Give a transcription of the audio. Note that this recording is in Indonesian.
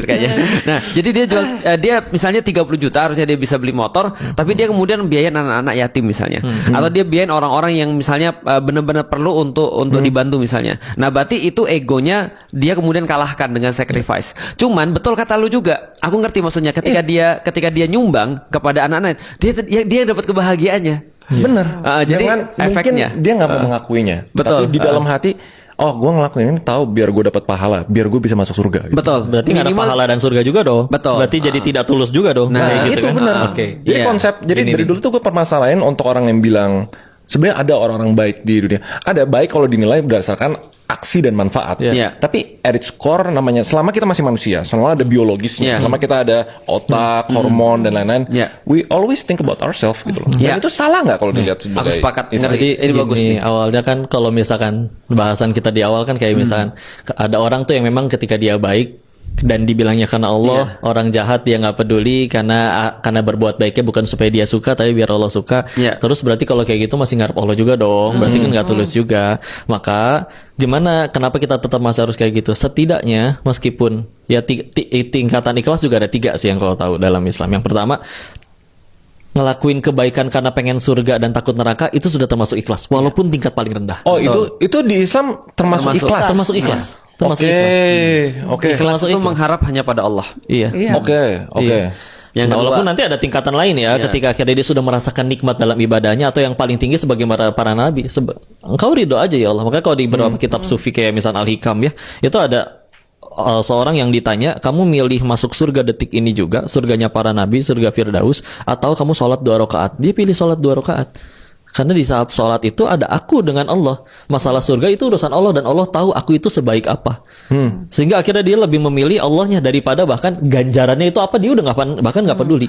kayaknya. Nah, jadi dia jual dia misalnya 30 juta harusnya dia bisa beli motor, tapi dia kemudian biayain anak-anak yatim misalnya. Atau dia biayain orang-orang yang misalnya benar-benar perlu untuk dibantu misalnya. Nah, berarti itu egonya dia kemudian kalahkan dengan sacrifice. Cuman betul kata lu juga. Aku ngerti maksudnya ketika dia nyumbang kepada anak-anak, dia dapat kebahagiaannya. Bener. Jadi efeknya mungkin dia nggak mau mengakuinya. Betul. Tapi di dalam hati, oh, gue ngelakuin ini tahu biar gue dapat pahala, biar gue bisa masuk surga. Gitu. Betul. Berarti nggak ada pahala dan surga juga dong. Betul. Berarti jadi tidak tulus juga dong. Nah, kayak gitu itu kan? benar. Oke. Jadi Iya. konsep, jadi dari dulu tuh gue permasalahin untuk orang yang bilang sebenarnya ada orang-orang baik di dunia. Ada baik kalau dinilai berdasarkan aksi dan manfaat. Iya. Tapi at its core namanya, selama kita masih manusia, selama ada biologisnya, Iya. selama kita ada otak, hormon dan lain-lain, Iya. we always think about ourselves gitu loh. Iya. Dan itu salah nggak kalau dilihat Aku sebagai sepakat. Islam? Jadi ini bagus nih. Awalnya kan kalau misalkan bahasan kita di awal kan kayak misalkan ada orang tuh yang memang ketika dia baik dan dibilangnya karena Allah, orang jahat dia nggak peduli karena berbuat baiknya bukan supaya dia suka tapi biar Allah suka. Iya. Terus berarti kalau kayak gitu masih ngarep Allah juga dong. Berarti kan nggak tulus juga. Maka kenapa kita tetap masih harus kayak gitu? Setidaknya meskipun ya tingkatan ikhlas juga ada 3 sih yang kalau tahu dalam Islam. Yang pertama, ngelakuin kebaikan karena pengen surga dan takut neraka itu sudah termasuk ikhlas walaupun tingkat paling rendah. Oh, itu di Islam termasuk ikhlas. Termasuk ikhlas. Termasuk Oke, ikhlas. oke. Ikhlas Termasuk itu ikhlas. mengharap hanya pada Allah. Iya. Oke. Iya. Yang Nah, kedua- walaupun nanti ada tingkatan lain ya, ketika akhirnya dia sudah merasakan nikmat dalam ibadahnya, atau yang paling tinggi sebagai para nabi. Engkau ridho aja ya Allah. Makanya kalau di beberapa kitab sufi kayak misal Al-Hikam ya, itu ada seorang yang ditanya, kamu milih masuk surga detik ini juga, surganya para nabi, surga Firdaus, atau kamu sholat 2 rakaat? Dia pilih sholat 2 rakaat. Karena di saat sholat itu ada aku dengan Allah. Masalah surga itu urusan Allah dan Allah tahu aku itu sebaik apa. Sehingga akhirnya dia lebih memilih Allahnya daripada bahkan ganjarannya itu apa, dia udah bahkan nggak peduli.